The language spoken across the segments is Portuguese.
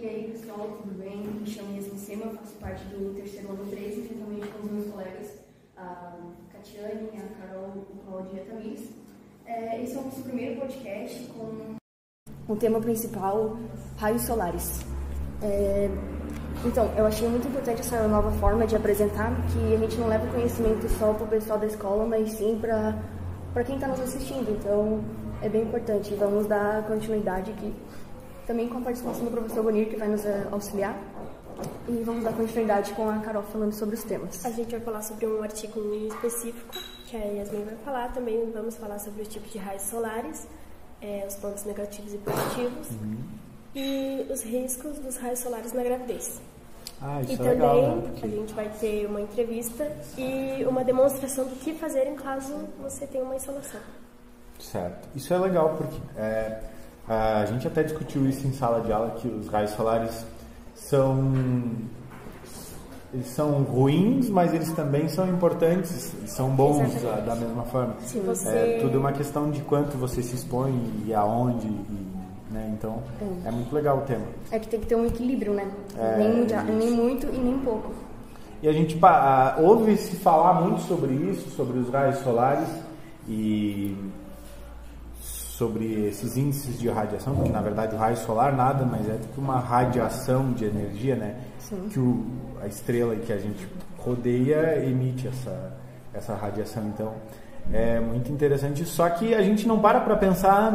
E aí, pessoal, tudo bem? Me chamo Yasmin Sema, faço parte do terceiro ano 13, juntamente com os meus colegas, a Catiane, a Carol e o Claudia Tamires. Esse é o nosso primeiro podcast com o tema principal, raios solares. Então, eu achei muito importante essa nova forma de apresentar, que a gente não leva conhecimento só para o pessoal da escola, mas sim para quem está nos assistindo. Então, é bem importante. Vamos dar continuidade aqui, também com a participação do professor Bonir, que vai nos auxiliar. E vamos dar continuidade com a Carol falando sobre os temas. A gente vai falar sobre um artigo em específico, que a Yasmin vai falar. Também vamos falar sobre os tipos de raios solares, os pontos negativos e positivos, e os riscos dos raios solares na gravidez. Isso e é também legal, né? a gente vai ter uma entrevista e uma demonstração do que fazer em caso você tenha uma insolação. Certo. Isso é legal porque a gente até discutiu isso em sala de aula, que os raios solares eles são ruins, mas eles também são importantes, são bons da mesma forma. Se você... Tudo é uma questão de quanto você se expõe e aonde, né? Então é muito legal o tema. É que tem que ter um equilíbrio, né? Nem muito e nem pouco. E a gente ouve-se falar muito sobre isso, sobre os raios solares e sobre esses índices de radiação, porque na verdade o raio solar nada mais é do que uma radiação de energia, né? Sim. Que a estrela que a gente rodeia emite essa radiação. Então é muito interessante, só que a gente não para pensar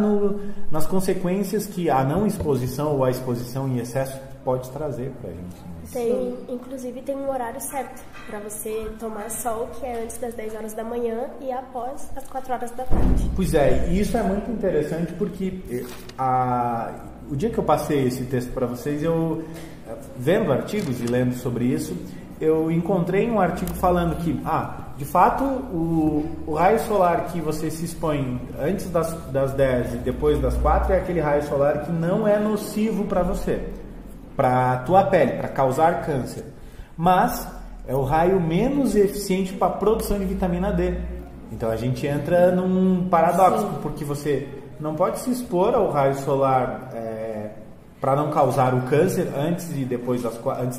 nas consequências que a não exposição ou a exposição em excesso pode trazer para a gente. Inclusive tem um horário certo para você tomar sol, que é antes das 10 horas da manhã e após as 4 horas da tarde. Pois é, e isso é muito interessante porque o dia que eu passei esse texto para vocês, eu vendo artigos e lendo sobre isso, eu encontrei um artigo falando que, de fato, o raio solar que você se expõe antes das 10 e depois das 4 é aquele raio solar que não é nocivo para você, para a tua pele, para causar câncer. Mas é o raio menos eficiente para a produção de vitamina D. Então a gente entra num paradoxo, porque você não pode se expor ao raio solar para não causar o câncer antes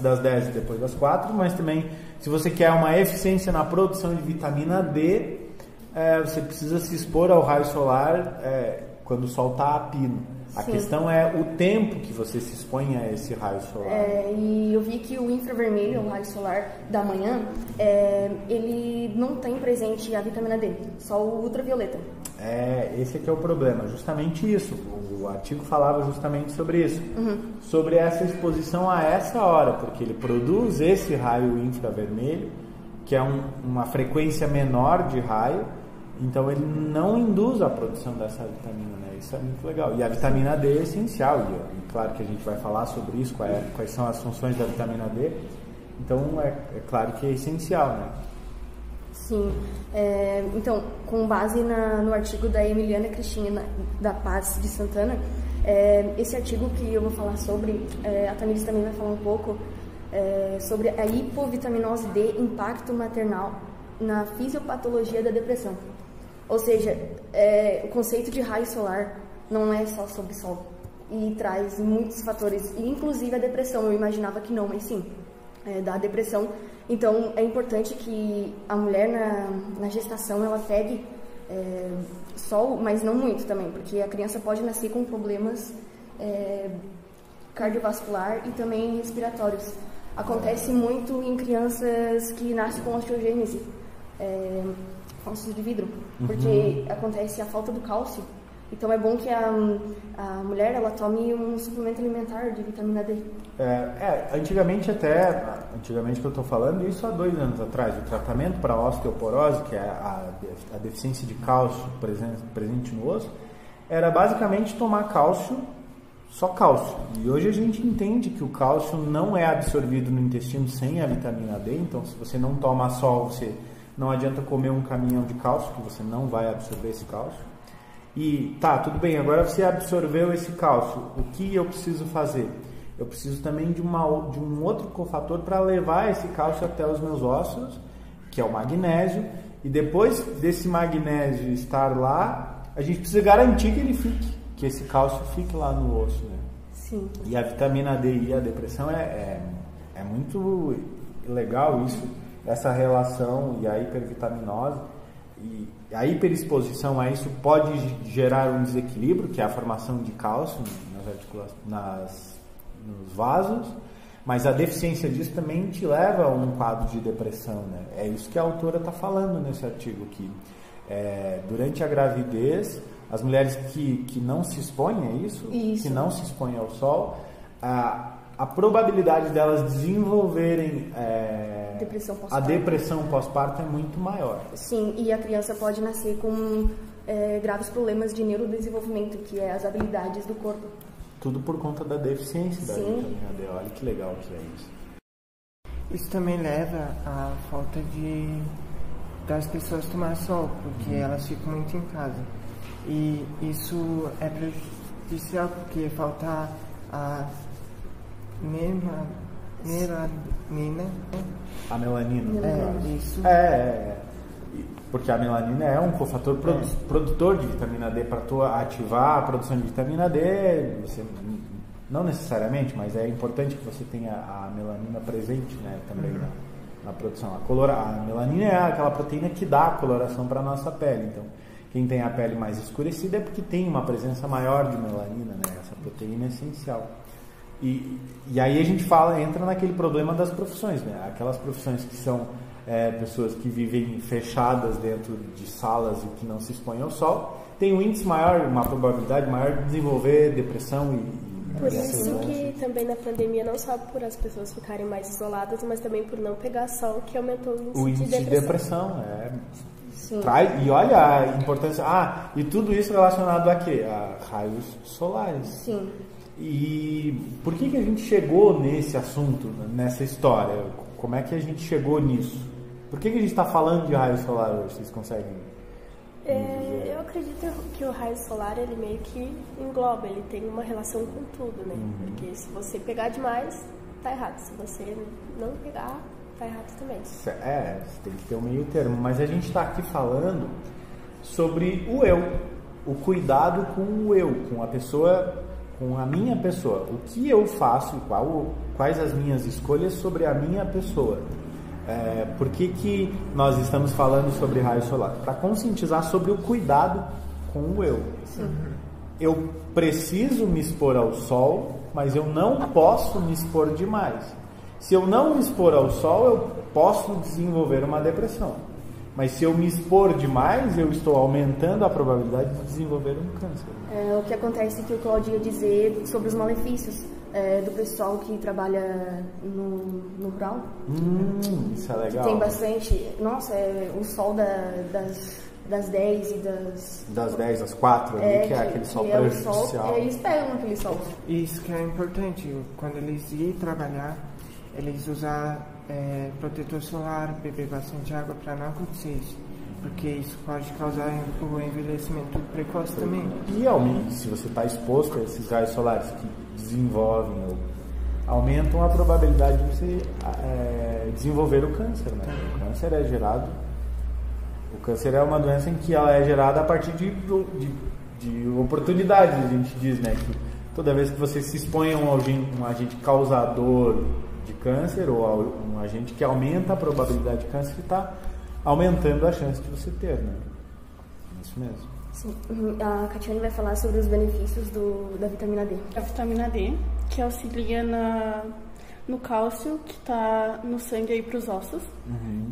das 10 e depois das 4, mas também, se você quer uma eficiência na produção de vitamina D, você precisa se expor ao raio solar quando o sol está a pino. A questão é o tempo que você se expõe a esse raio solar. E eu vi que o infravermelho, o raio solar da manhã, ele não tem presente a vitamina D, só o ultravioleta. Esse aqui é o problema, justamente isso. O artigo falava justamente sobre isso, sobre essa exposição a essa hora, porque ele produz esse raio infravermelho, que é uma frequência menor de raio, então ele não induz a produção dessa vitamina, né? Isso é muito legal. E a vitamina D é essencial, e claro que a gente vai falar sobre isso, quais são as funções da vitamina D, então é claro que é essencial, né? Sim, então, com base no artigo da Emiliana Cristina da Paz de Santana, esse artigo que eu vou falar sobre, a Tamires também vai falar um pouco sobre a hipovitaminose D, impacto maternal na fisiopatologia da depressão. Ou seja, o conceito de raio solar não é só sobre sol, e traz muitos fatores, inclusive a depressão. Eu imaginava que não, mas sim, da depressão. Então é importante que a mulher na gestação ela pegue sol, mas não muito também, porque a criança pode nascer com problemas cardiovascular e também respiratórios. Acontece muito em crianças que nascem com osteogênese, ossos de vidro, porque acontece a falta do cálcio. Então é bom que a mulher ela tome um suplemento alimentar de vitamina D. Antigamente que eu estou falando, isso há 2 anos atrás, o tratamento para osteoporose, que é a deficiência de cálcio presente no osso, era basicamente tomar cálcio, só cálcio. E hoje a gente entende que o cálcio não é absorvido no intestino sem a vitamina D, então se você não toma sol, não adianta comer um caminhão de cálcio, que você não vai absorver esse cálcio. E tudo bem, agora você absorveu esse cálcio, o que eu preciso fazer? Eu preciso também de um outro cofator para levar esse cálcio até os meus ossos, que é o magnésio, e depois desse magnésio estar lá, a gente precisa garantir que esse cálcio fique lá no osso, né? Sim. E a vitamina D e a depressão é muito legal isso, essa relação e a hipervitaminose. E a hiperexposição a isso pode gerar um desequilíbrio, que é a formação de cálcio nos vasos, mas a deficiência disso também te leva a um quadro de depressão, né? É isso que a autora está falando nesse artigo aqui. Durante a gravidez, as mulheres que não se expõem a isso, que não se expõem ao sol, a probabilidade delas desenvolverem a depressão pós-parto é muito maior. Sim, e a criança pode nascer com graves problemas de neurodesenvolvimento, que é as habilidades do corpo. Tudo por conta da deficiência da vitamina D. Olha que legal que é isso. Isso também leva à falta das pessoas tomar sol, porque elas ficam muito em casa. E isso é prejudicial, porque falta a melanina. A melanina. Isso. Porque a melanina é um cofator produtor de vitamina D. Para tu ativar a produção de vitamina D, você, não necessariamente, mas é importante que você tenha a melanina presente, né, também na produção. A melanina é aquela proteína que dá a coloração para a nossa pele. Então, quem tem a pele mais escurecida é porque tem uma presença maior de melanina, né? Essa proteína é essencial. E aí a gente entra naquele problema das profissões, né? Aquelas profissões que são pessoas que vivem fechadas dentro de salas e que não se expõem ao sol, tem um índice maior, uma probabilidade maior de desenvolver depressão Por isso que também na pandemia, não só por as pessoas ficarem mais isoladas, mas também por não pegar sol, que aumentou o índice de depressão. Sim. E olha a importância. E tudo isso relacionado a quê? A raios solares. Sim. E por que a gente chegou nesse assunto, nessa história? Como é que a gente chegou nisso? Por que a gente está falando de raio solar hoje? Vocês conseguem? Eu acredito que o raio solar, ele meio que engloba, ele tem uma relação com tudo, né? Porque se você pegar demais, tá errado. Se você não pegar, tá errado também. Você tem que ter um meio termo. Mas a gente está aqui falando sobre o eu, o cuidado com o eu, com a pessoa, com a minha pessoa. O que eu faço, quais as minhas escolhas sobre a minha pessoa. Por que nós estamos falando sobre raio solar? Para conscientizar sobre o cuidado com o eu. Eu preciso me expor ao sol, mas eu não posso me expor demais. Se eu não me expor ao sol, eu posso desenvolver uma depressão. Mas se eu me expor demais, eu estou aumentando a probabilidade de desenvolver um câncer. O que acontece que o Claudio ia dizer sobre os malefícios do pessoal que trabalha no rural. Isso é legal. Que tem bastante. Nossa, o sol das 10 e das 10 às 4, que é aquele sol prejudicial. Eles pegam aquele sol. Isso que é importante. Quando eles irem trabalhar, eles usam protetor solar, beber bastante água para não acontecer isso. Porque isso pode causar o envelhecimento precoce também. E se você está exposto a esses raios solares que desenvolvem ou aumentam a probabilidade de você desenvolver o câncer, né? O câncer é gerado. O câncer é uma doença em que ela é gerada a partir de oportunidades, a gente diz, né? Que toda vez que você se expõe a um agente causador de câncer ou a um agente que aumenta a probabilidade de câncer, está aumentando a chance de você ter, né? Isso mesmo. Sim. A Catiane vai falar sobre os benefícios da vitamina D. A vitamina D, que auxilia no cálcio que está no sangue aí para os ossos,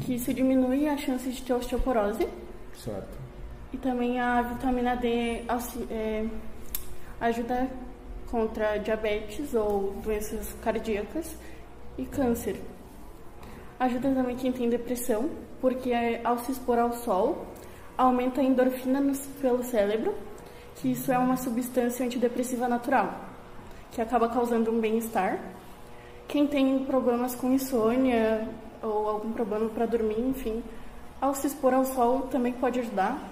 que isso diminui a chance de ter osteoporose. Certo. E também a vitamina D ajuda contra diabetes ou doenças cardíacas e câncer. Ajuda também quem tem depressão, porque ao se expor ao sol, aumenta a endorfina pelo cérebro, que isso é uma substância antidepressiva natural, que acaba causando um bem-estar. Quem tem problemas com insônia ou algum problema para dormir, enfim, ao se expor ao sol também pode ajudar.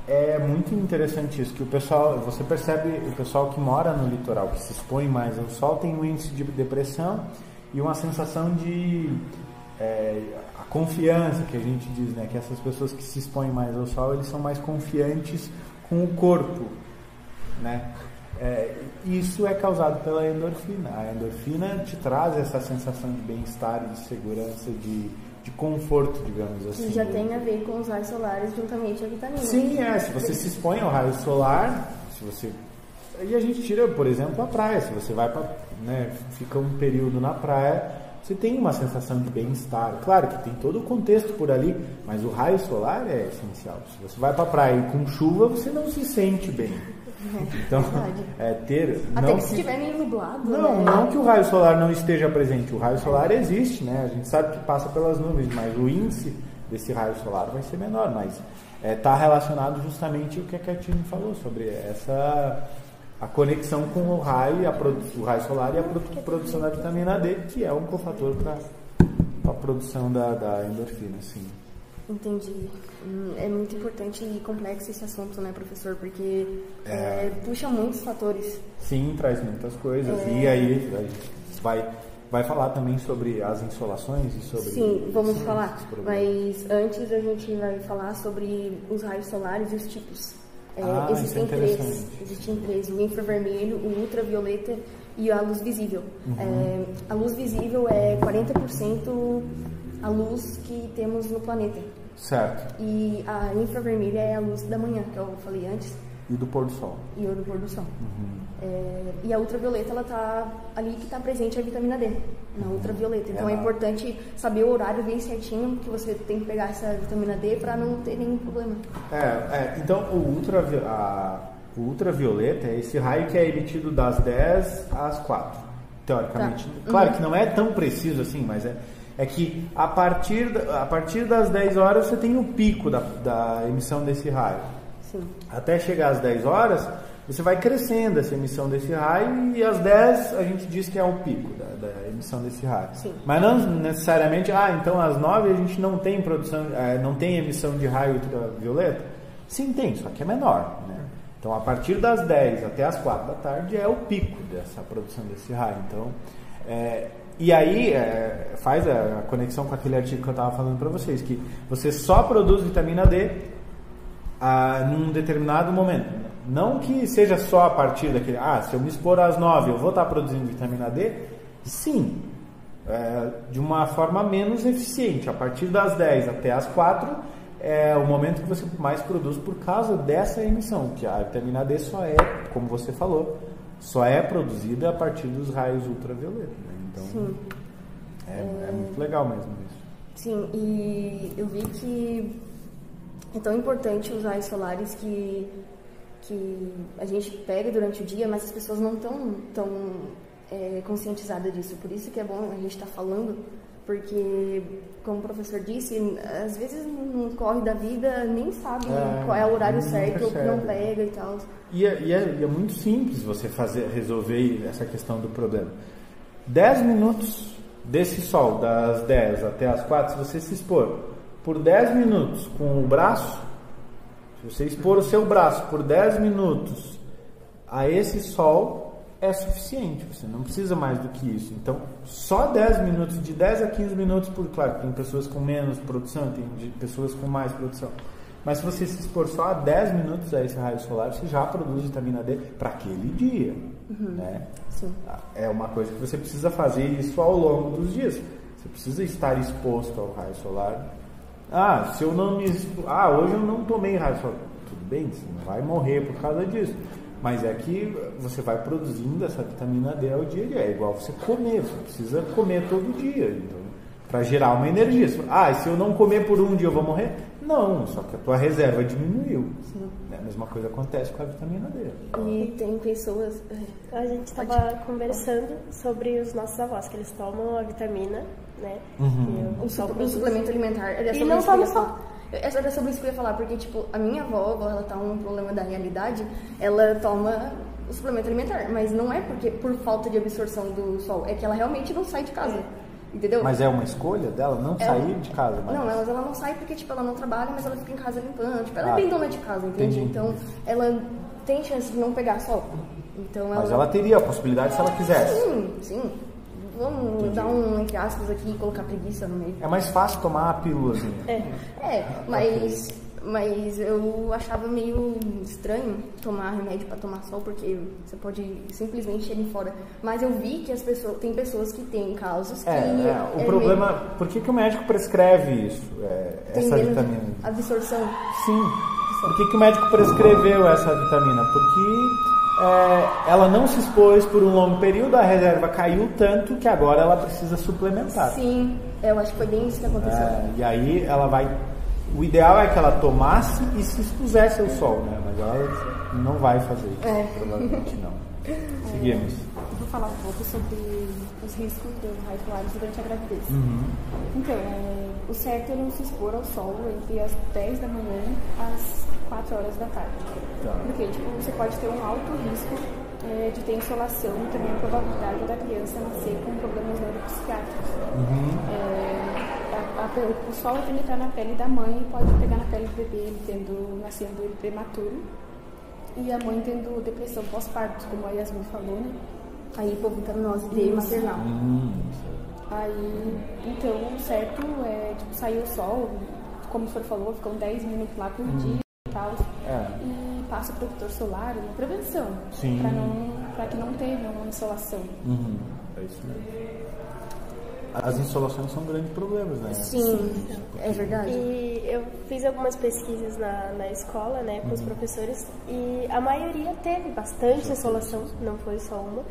É muito interessante isso, que você percebe o pessoal que mora no litoral, que se expõe mais ao sol, tem um índice de depressão e uma sensação de a confiança que a gente diz, né? Que essas pessoas que se expõem mais ao sol, eles são mais confiantes com o corpo, né? Isso é causado pela endorfina. A endorfina te traz essa sensação de bem-estar, de segurança, de conforto, digamos assim. E já tem a ver com os raios solares juntamente a vitamina. Sim, se você se expõe ao raio solar, e a gente tira, por exemplo, a praia. Se você vai fica um período na praia, você tem uma sensação de bem-estar. Claro que tem todo o contexto por ali, mas o raio solar é essencial. Se você vai para a praia com chuva, você não se sente bem. Então, até que se estiver meio nublado. Não que o raio solar não esteja presente. O raio solar existe, né? A gente sabe que passa pelas nuvens, mas o índice desse raio solar vai ser menor. Mas está relacionado justamente o que a Catine falou sobre a conexão com o raio, o raio solar e a produção da vitamina D, que é um cofator para a produção da endorfina, sim. Entendi. É muito importante e complexo esse assunto, né, professor? Porque puxa muitos fatores. Sim, traz muitas coisas. E aí a gente vai falar também sobre as insolações e sobre... Sim, vamos falar. Mas antes a gente vai falar sobre os raios solares e os tipos. Existem três. O infravermelho, o ultravioleta e a luz visível. A luz visível é 40% a luz que temos no planeta. Certo. E a infravermelha é a luz da manhã, que eu falei antes. E do pôr do sol. E o do pôr do sol. E a ultravioleta, ela tá ali que está presente a vitamina D, na ultravioleta. Então é importante saber o horário bem certinho que você tem que pegar essa vitamina D para não ter nenhum problema. Então o ultravioleta é esse raio que é emitido das 10 às 4, teoricamente. Tá. Claro que não é tão preciso assim, mas é que a partir das 10 horas você tem o pico da emissão desse raio. Sim. Até chegar às 10 horas, você vai crescendo essa emissão desse raio e às 10 a gente diz que é o pico da emissão desse raio. Sim. Mas não necessariamente, então às 9 a gente não tem não tem emissão de raio ultravioleta? Sim, tem, só que é menor, né? Então a partir das 10 até as 4 da tarde é o pico dessa produção desse raio. Então, e aí faz a conexão com aquele artigo que eu estava falando para vocês, que você só produz vitamina D num determinado momento. Não que seja só a partir daquele... se eu me expor às 9 eu vou estar produzindo vitamina D? Sim. De uma forma menos eficiente. A partir das 10 até as 4 é o momento que você mais produz por causa dessa emissão, que a vitamina D só como você falou, só é produzida a partir dos raios ultravioleta. Né? Então, sim. É muito legal mesmo isso. Sim, e eu vi que é tão importante os raios solares que a gente pega durante o dia, mas as pessoas não estão tão conscientizadas disso. Por isso que é bom a gente estar falando, porque, como o professor disse, às vezes no corre da vida nem sabe qual é o horário certo, ou que não pega e tal. E é muito simples você resolver essa questão do problema. 10 minutos desse sol, das 10 até as 4, se você se expor por 10 minutos com o braço, se você expor o seu braço por 10 minutos a esse sol, é suficiente, você não precisa mais do que isso. Então, só 10 minutos, de 10 a 15 minutos, claro, tem pessoas com menos produção, tem pessoas com mais produção. Mas se você se expor só a 10 minutos a esse raio solar, você já produz vitamina D para aquele dia. Né? Sim. É uma coisa que você precisa fazer isso ao longo dos dias. Você precisa estar exposto ao raio solar. Se eu não hoje eu não tomei raio solar. Tudo bem, você não vai morrer por causa disso. Mas é que você vai produzindo essa vitamina D ao dia a dia. É igual você comer, você precisa comer todo dia. Então, para gerar uma energia. Se eu não comer por um dia eu vou morrer? Não, só que a tua reserva diminuiu. Sim. A mesma coisa acontece com a vitamina D. E tem pessoas... A gente estava conversando sobre os nossos avós, que eles tomam a vitamina, né? O suplemento alimentar. E não tomam só. Era sobre isso que eu ia falar, porque, a minha avó, ela tá um problema da realidade, ela toma o suplemento alimentar, mas não é por falta de absorção do sol, é que ela realmente não sai de casa, entendeu? Mas é uma escolha dela não sair de casa? Não, mas ela não sai porque, ela não trabalha, mas ela fica em casa limpando, ela é bem dona de casa, entende? Então, ela tem chance de não pegar sol. Então, mas ela teria a possibilidade se ela quisesse? Sim. Vamos dar entre aspas aqui e colocar preguiça no meio. É mais fácil tomar a pílulazinha. Mas Mas eu achava meio estranho tomar remédio para tomar sol, porque você pode simplesmente ir ali fora. Mas eu vi que tem pessoas que têm casos que... O problema... Por que o médico prescreve isso? Essa vitamina? Absorção. Sim. Por que o médico prescreveu essa vitamina? Porque ela não se expôs por um longo período, a reserva caiu tanto que agora ela precisa suplementar. Sim, eu acho que foi bem isso que aconteceu. E aí ela vai... O ideal é que ela tomasse e se expusesse ao sol, né? Mas ela não vai fazer isso, provavelmente não. Seguimos. Vou falar um pouco sobre os riscos dos raios solares durante a gravidez. Então, o certo é não se expor ao sol entre as 10 da manhã às 4 horas da tarde. Tá. Porque você pode ter um alto risco de ter insolação e também a probabilidade da criança nascer com problemas neuropsiquiátricos. O sol vai penetrar na pele da mãe e pode pegar na pele do bebê, nascendo ele prematuro. E a mãe tendo depressão pós-parto, como a Yasmin falou, né? Aí hipovitamose D maternal. Aí, então, o certo é sair ao sol, como o senhor falou, ficam 10 minutos lá por dia e tal. E passa protetor solar, uma prevenção. Para que não tenha uma insolação. É isso mesmo. As insolações são grandes problemas, né? Sim, é verdade. E eu fiz algumas pesquisas na escola, né, com os professores, e a maioria teve bastante insolação, não foi só uma,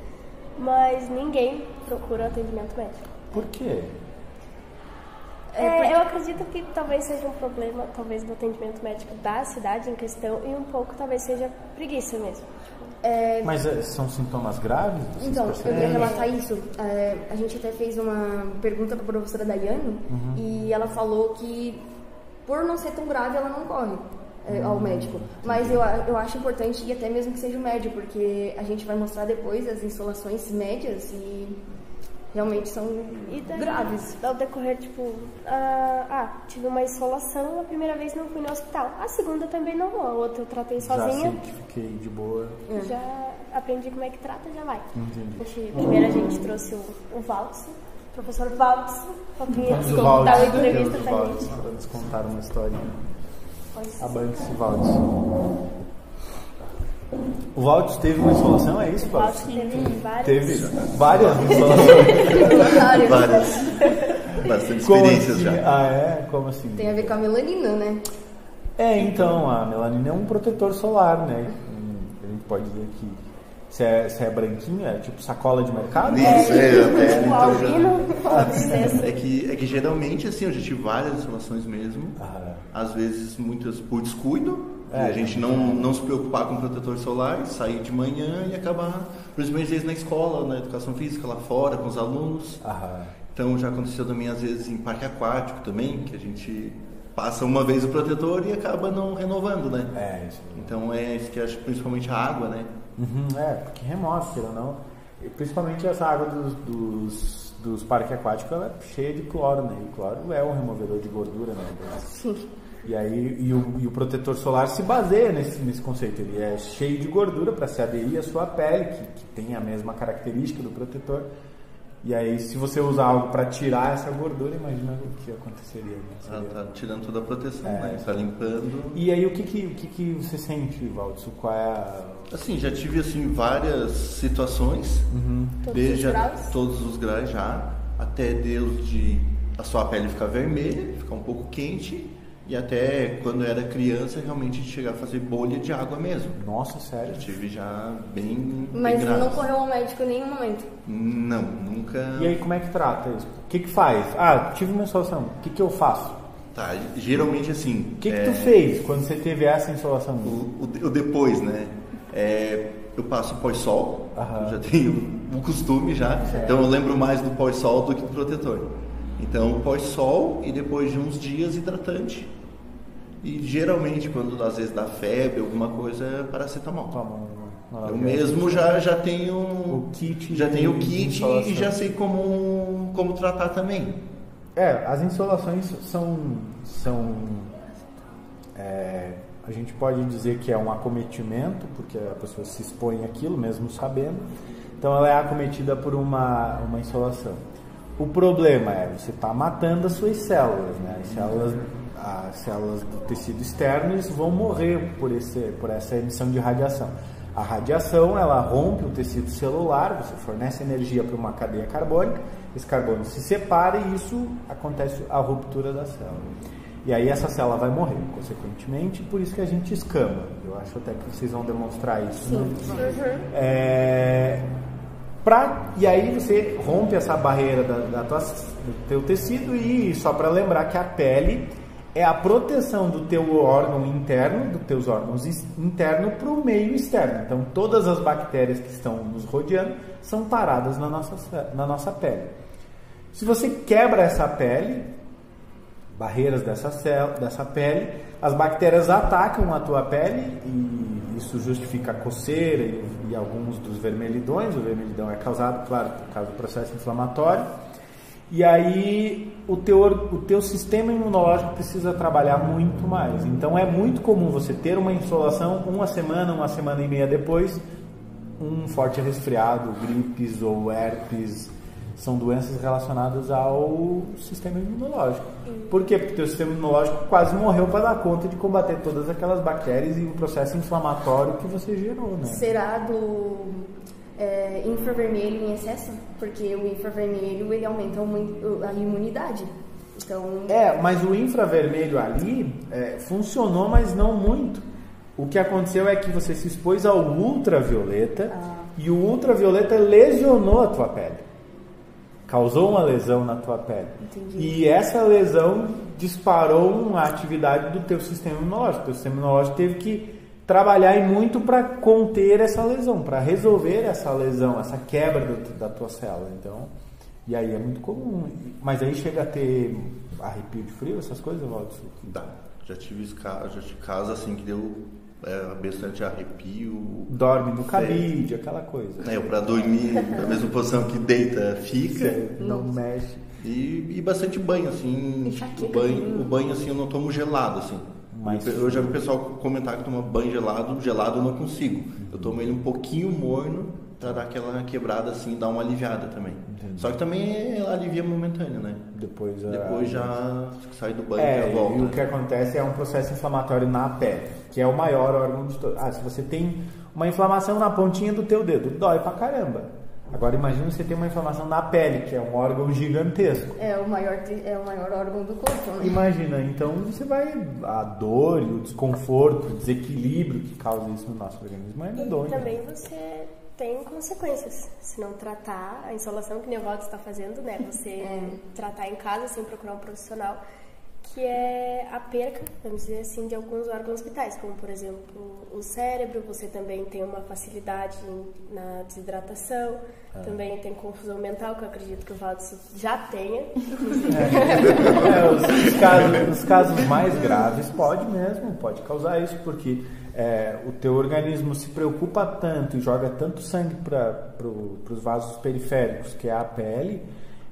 mas ninguém procura atendimento médico. Por quê? Eu acredito que talvez seja um problema, talvez, do atendimento médico da cidade em questão, e um pouco talvez seja preguiça mesmo. Mas são sintomas graves? Então, eu ia relatar isso. A gente até fez uma pergunta para a professora Daiane e ela falou que, por não ser tão grave, ela não corre ao médico. Mas eu acho importante ir até mesmo que seja o médico, porque a gente vai mostrar depois as insolações médias e realmente são graves. Ao decorrer, tive uma insolação, a primeira vez não fui no hospital. A segunda também não vou, a outra eu tratei sozinha. Já fiquei de boa. Já aprendi como é que trata, já vai. Entendi. Primeiro a gente trouxe o Valtz, o professor Valtz, para dar uma entrevista pra gente. Para nos contar uma história. Abante esse Valtz. O Valtz teve uma insolação, é isso, Valtz? Teve várias insolações. Várias. Bastante experiências já. Como assim? Tem a ver com a melanina, né? Então, a melanina é um protetor solar, né? A gente pode dizer que se é branquinho, é tipo sacola de mercado? Isso, então é que geralmente, assim, eu já tive várias insolações mesmo. Às vezes, muitas por descuido. A gente não se preocupar com o protetor solar, sair de manhã e acabar, principalmente às vezes na escola, na educação física, lá fora, com os alunos. Então já aconteceu também às vezes em parque aquático também, que a gente passa uma vez o protetor e acaba não renovando, né? Isso. Então isso que eu acho, principalmente a água, né? Porque remove, queira ou não. E principalmente essa água dos parques aquáticos, ela é cheia de cloro, né? E o cloro é um removedor de gordura, né? Sim. E aí o protetor solar se baseia nesse conceito. Ele é cheio de gordura para se aderir à sua pele, que tem a mesma característica do protetor. E aí, se você usar algo para tirar essa gordura, imagina o que aconteceria. Né? Tá tirando toda a proteção, né? Tá limpando. E aí, o que você sente, Valtz? Qual é a... Assim, já tive assim várias situações, desde todos os graus já, até desde a sua pele ficar vermelha, ficar um pouco quente. E até quando eu era criança, realmente chegar a fazer bolha de água mesmo. Nossa, sério? Eu tive já bem Mas grave. não correu ao médico em nenhum momento? Não, nunca. E aí, como é que trata isso? O que faz? Tive uma insolação. O que eu faço? Tá, geralmente assim... O que tu fez quando você teve essa insolação? O depois, né? Eu passo pós-sol, já tenho o costume já. Então eu lembro mais do pós-sol do que do protetor. Então pós-sol e depois de uns dias hidratante. E geralmente quando às vezes dá febre, alguma coisa, é paracetamol. Eu mesmo já tenho o kit, e já sei como tratar também. As insolações são a gente pode dizer que é um acometimento, porque a pessoa se expõe àquilo mesmo sabendo. Então ela é acometida por uma insolação. O problema você está matando as suas células, né? As células as células do tecido externo e vão morrer por essa emissão de radiação. A radiação, ela rompe o tecido celular, você fornece energia para uma cadeia carbônica, esse carbono se separa e isso acontece a ruptura da célula. E aí essa célula vai morrer, consequentemente, por isso que a gente escama. Eu acho até que vocês vão demonstrar isso. Sim. Né? E aí você rompe essa barreira do teu tecido e só para lembrar que a pele é a proteção do teu órgão interno, dos teus órgãos internos para o meio externo. Então todas as bactérias que estão nos rodeando são paradas na nossa pele. Se você quebra essa pele, barreiras dessa pele, as bactérias atacam a tua pele e isso justifica a coceira e alguns dos vermelhidões. O vermelhidão é causado, claro, por causa do processo inflamatório. E aí o teu sistema imunológico precisa trabalhar muito mais. Então é muito comum você ter uma insolação uma semana e meia depois, um forte resfriado, gripes ou herpes. São doenças relacionadas ao sistema imunológico. Por quê? Porque o teu sistema imunológico quase morreu para dar conta de combater todas aquelas bactérias e o processo inflamatório que você gerou, né? Será do infravermelho em excesso? Porque o infravermelho, ele aumenta a imunidade. Então... mas o infravermelho ali funcionou, mas não muito. O que aconteceu é que você se expôs ao ultravioleta e o ultravioleta lesionou a tua pele. Causou uma lesão na tua pele. Entendi. E essa lesão disparou uma atividade do teu sistema imunológico. O teu sistema imunológico teve que trabalhar muito para conter essa lesão, para resolver essa lesão, essa quebra da tua célula. Então, e aí é muito comum. Mas aí chega a ter arrepio de frio, essas coisas, Valdo? Dá. Já tive casos assim que deu bastante arrepio. Dorme no cabide, aquela coisa. Para dormir na mesma posição que deita, fica. Não mexe. E bastante banho, assim. O banho assim eu não tomo gelado, assim. Mas eu já vi o pessoal comentar que toma banho gelado eu não consigo. Eu tomo ele um pouquinho morno para dar aquela quebrada assim, dar uma aliviada também. Entendi. Só que também ela alivia momentânea, né? Depois já sai do banho e já volta. E o que acontece é um processo inflamatório na pele, que é o maior órgão de todos. Se você tem uma inflamação na pontinha do teu dedo, dói pra caramba. Agora imagina você ter uma inflamação na pele, que é um órgão gigantesco. É o maior órgão do corpo, né? Imagina, então você vai... A dor, o desconforto, o desequilíbrio que causa isso no nosso organismo é medonho. E também você tem consequências. Se não tratar a insolação, que o Valdo está fazendo, né? Você tratar em casa sem procurar um profissional, que é a perca, vamos dizer assim, de alguns órgãos vitais, como por exemplo o cérebro. Você também tem uma facilidade na desidratação, também tem confusão mental, que eu acredito que o Valdo já tenha. Os casos mais graves pode causar isso, porque o teu organismo se preocupa tanto e joga tanto sangue para os vasos periféricos, que é a pele,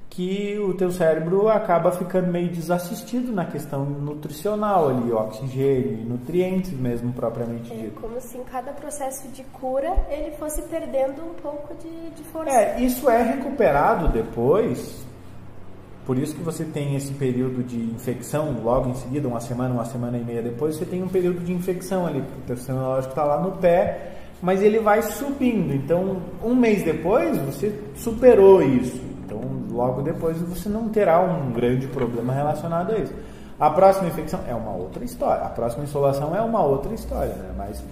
que o teu cérebro acaba ficando meio desassistido na questão nutricional ali, oxigênio e nutrientes mesmo propriamente dito. Como se em cada processo de cura ele fosse perdendo um pouco de força. Isso é recuperado depois, por isso que você tem esse período de infecção logo em seguida, uma semana e meia depois, você tem um período de infecção ali, porque o teu sistema imunológico está lá no pé, mas ele vai subindo, então um mês depois você superou isso. Então, logo depois você não terá um grande problema relacionado a isso. A próxima infecção é uma outra história. A próxima insolação é uma outra história, né? Mas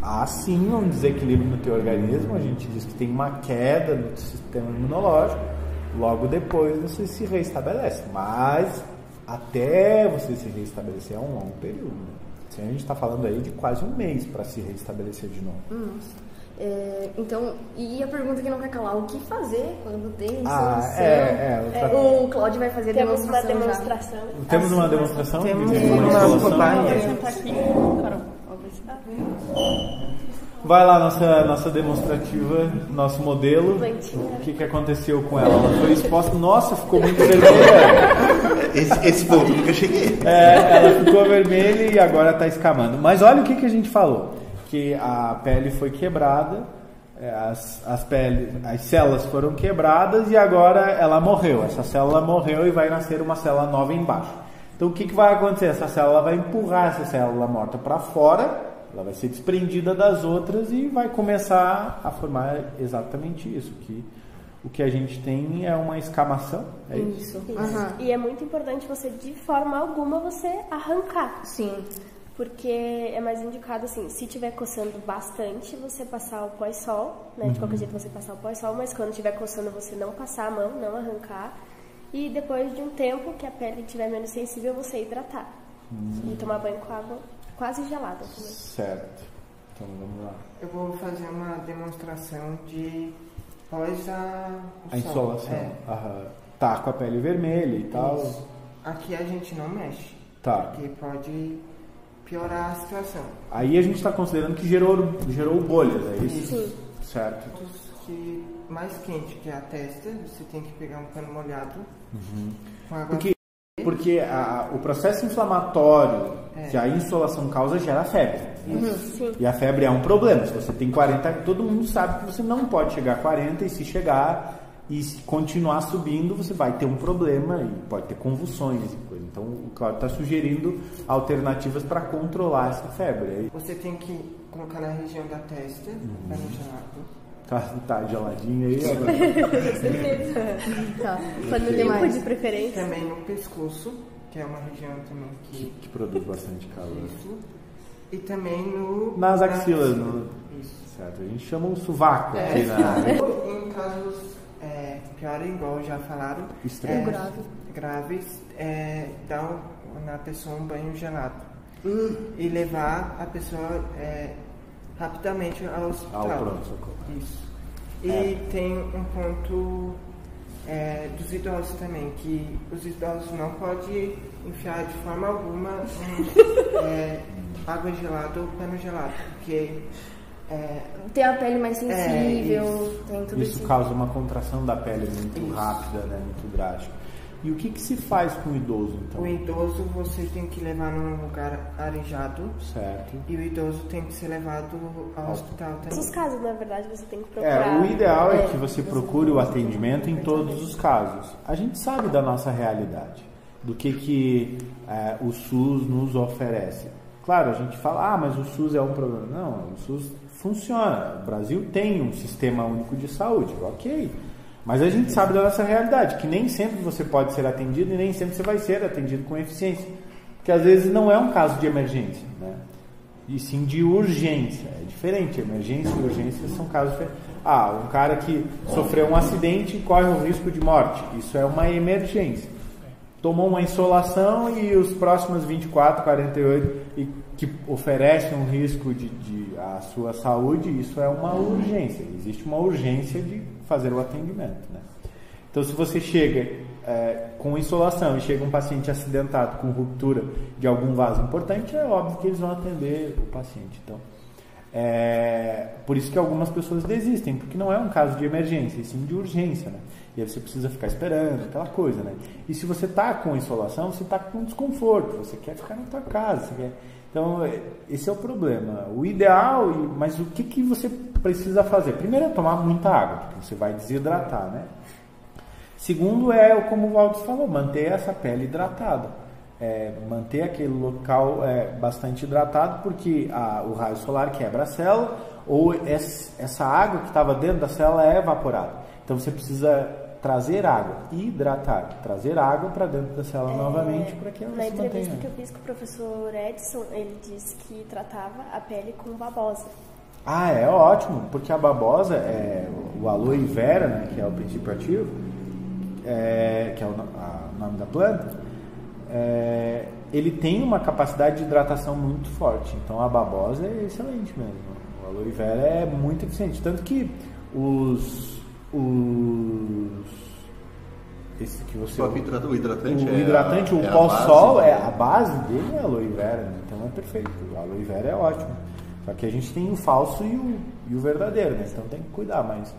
há sim um desequilíbrio no teu organismo. A gente diz que tem uma queda no sistema imunológico. Logo depois você se reestabelece. Mas até você se reestabelecer é um longo período, né? Assim, a gente está falando aí de quase um mês para se reestabelecer de novo. Então, e a pergunta que não quer calar, o que fazer quando tem insolação? O Cláudio vai fazer Temos demonstração uma demonstração. Temos uma demonstração? Temos uma cobaia. Vai lá, nossa demonstrativa, nosso modelo. O que aconteceu com ela? Ela foi exposta. Nossa, ficou muito vermelha. Esse ponto eu nunca cheguei. Ela ficou vermelha e agora está escamando. Mas olha o que a gente falou. Que a pele foi quebrada, as células foram quebradas e agora ela morreu. Essa célula morreu e vai nascer uma célula nova embaixo. Então o que vai acontecer? Essa célula vai empurrar essa célula morta para fora, ela vai ser desprendida das outras e vai começar a formar exatamente isso, que o que a gente tem é uma escamação, é isso? Uhum. E é muito importante você, de forma alguma, você arrancar. Sim. Porque é mais indicado, assim, se tiver coçando bastante, você passar o pós-sol, né? De qualquer jeito você passar o pós-sol, mas quando estiver coçando, você não passar a mão, não arrancar. E depois de um tempo que a pele estiver menos sensível, você hidratar. E tomar banho com água quase gelada também. Certo. Então vamos lá. Eu vou fazer uma demonstração de pós a insolação. Tá com a pele vermelha e tal. Isso. Aqui a gente não mexe. Tá. Porque pode piorar a situação. Aí a gente está considerando que gerou bolhas, é isso? Sim. Certo. Que mais quente que a testa, você tem que pegar um pano molhado com água. Porque o processo inflamatório que a insolação causa gera febre. E a febre é um problema. Se você tem 40, todo mundo sabe que você não pode chegar a 40 e se chegar e se continuar subindo, você vai ter um problema e pode ter convulsões e coisa. Então o Cláudio está sugerindo alternativas para controlar essa febre. Você tem que colocar na região da testa, para não gelado. Tá geladinho aí agora. Tá. Limpo de preferência. Também no pescoço, que é uma região também que produz bastante calor. Isso. E também nas axilas. Isso. Certo. A gente chama um sovaco aqui na área. Em casos piores, igual já falaram, graves, dar na pessoa um banho gelado e levar a pessoa rapidamente ao hospital. Ao pronto-socorro. Isso. E tem um ponto dos idosos também, que os idosos não podem enfiar de forma alguma água gelada ou pano gelado, porque tem a pele mais sensível, tem tudo isso. Isso causa uma contração da pele muito rápida, né, muito drástica. E o que se faz com o idoso, então? O idoso você tem que levar num lugar arejado. Certo. E o idoso tem que ser levado ao hospital também. Nos casos, na verdade, você tem que procurar. O ideal é que você procure o atendimento em todos os casos. A gente sabe da nossa realidade, do que o SUS nos oferece. Claro, a gente fala, mas o SUS é um problema. Não, o SUS funciona. O Brasil tem um sistema único de saúde, ok. Mas a gente sabe da nossa realidade, que nem sempre você pode ser atendido e nem sempre você vai ser atendido com eficiência. Porque às vezes não é um caso de emergência, né? E sim de urgência. É diferente, emergência e urgência são casos diferentes. Um cara que sofreu um acidente e corre o risco de morte. Isso é uma emergência. Tomou uma insolação e os próximos 24, 48 e que oferecem um risco à sua saúde, isso é uma urgência. Existe uma urgência de fazer o atendimento, né? Então, se você chega com insolação e chega um paciente acidentado com ruptura de algum vaso importante, é óbvio que eles vão atender o paciente. Então, por isso que algumas pessoas desistem, porque não é um caso de emergência, e sim de urgência, né? E aí você precisa ficar esperando, aquela coisa, né? E se você está com insolação, você está com desconforto, você quer ficar na tua casa, você quer... Então, esse é o problema. O ideal, mas o que você precisa fazer? Primeiro é tomar muita água, porque você vai desidratar, né? Segundo como o Valdes falou, manter essa pele hidratada. Manter aquele local bastante hidratado, porque o raio solar quebra a célula, ou essa água que estava dentro da célula é evaporada. Então você precisa trazer água, trazer água para dentro da célula novamente para que ela se mantenha. Na entrevista que eu fiz com o professor Edson, ele disse que tratava a pele com babosa. É ótimo, porque a babosa, o aloe vera, né, que é o princípio ativo, que é o nome da planta, ele tem uma capacidade de hidratação muito forte. Então a babosa é excelente mesmo. O aloe vera é muito eficiente, tanto que esse que você o hidratante, o pós-sol, a base dele é aloe vera, né? Então é perfeito. O aloe vera é ótimo. Só que a gente tem o falso e o verdadeiro, né? Então tem que cuidar, mas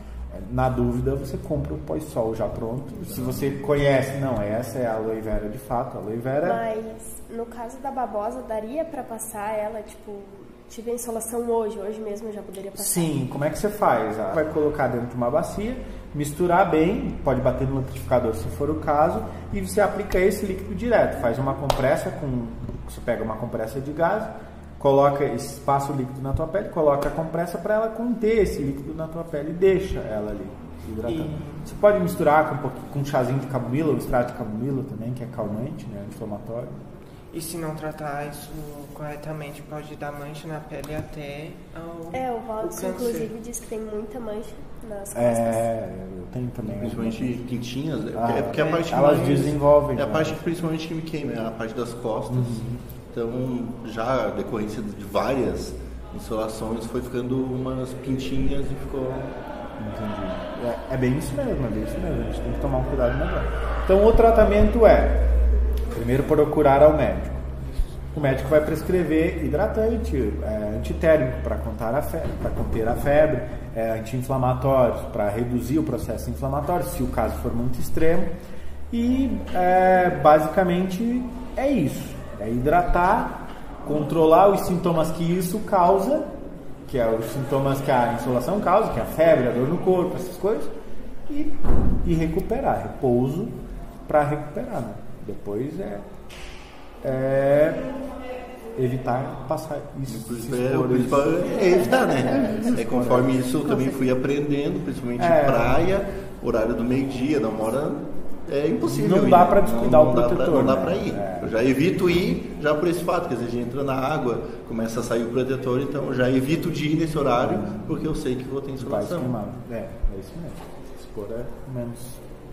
na dúvida você compra o pós-sol já pronto. Se você conhece, essa é a aloe vera de fato, a aloe vera. Mas no caso da babosa, daria para passar ela, tive a insolação hoje mesmo eu já poderia passar? Sim, como é que você faz? Vai colocar dentro de uma bacia, misturar bem, pode bater no liquidificador se for o caso, e você aplica esse líquido direto. Faz uma compressa você pega uma compressa de gás, passa o líquido na tua pele, coloca a compressa para ela conter esse líquido na tua pele e deixa ela ali hidratando. Você pode misturar com um chazinho de camomila, ou extrato de camomila também, que é calmante, né, anti-inflamatório. E se não tratar isso corretamente, pode dar mancha na pele até o Valdes, inclusive, diz que tem muita mancha nas costas. Eu tenho também. Principalmente pintinhas, porque a parte elas desenvolvem. É a parte principalmente que me queima, é a parte das costas. Então, já a decorrência de várias insolações, foi ficando umas pintinhas e ficou... Entendi. É bem isso mesmo, a gente tem que tomar um cuidado melhor. Então, o tratamento é, primeiro, procurar ao médico. O médico vai prescrever hidratante, antitérmico para conter a febre, anti-inflamatórios para reduzir o processo inflamatório, se o caso for muito extremo. E basicamente é isso. É hidratar, controlar os sintomas que isso causa, que é os sintomas que a insolação causa, que é a febre, a dor no corpo, essas coisas, e recuperar, repouso para recuperar, né? Depois evitar passar isso. O principal é evitar, né? Conforme isso eu também fui aprendendo, principalmente praia, horário do meio-dia, da 1h. É impossível. Não dá para descuidar o protetor. Não dá para ir. Eu já evito ir já por esse fato, que às vezes a gente entra na água, começa a sair o protetor, então eu já evito de ir nesse horário, porque eu sei que vou ter insolação. É isso mesmo. Expor menos.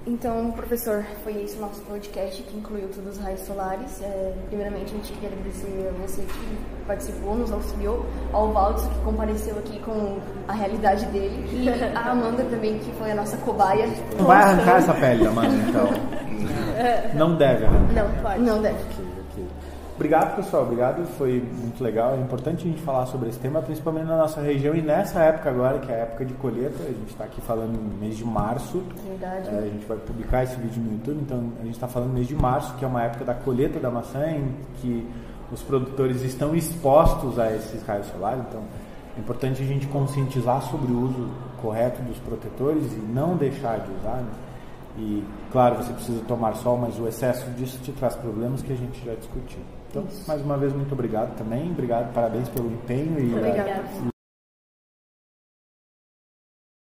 Então, professor, foi esse o nosso podcast que incluiu todos os raios solares. Primeiramente, a gente queria agradecer a você que participou, nos auxiliou, ao Valdes, que compareceu aqui com a realidade dele, e a Amanda também, que foi a nossa cobaia. Não vai arrancar essa pele da Amanda, então? Não deve, né? Não, pode. Não deve. Obrigado, pessoal. Obrigado. Foi muito legal. É importante a gente falar sobre esse tema, principalmente na nossa região e nessa época agora, que é a época de colheita. A gente está aqui falando no mês de março. Verdade. A gente vai publicar esse vídeo no YouTube, então a gente está falando no mês de março, que é uma época da colheita da maçã, em que os produtores estão expostos a esses raios solares. Então é importante a gente conscientizar sobre o uso correto dos protetores e não deixar de usar, né? E, claro, você precisa tomar sol, mas o excesso disso te traz problemas que a gente já discutiu. Então, mais uma vez, muito obrigado também. Obrigado, parabéns pelo empenho e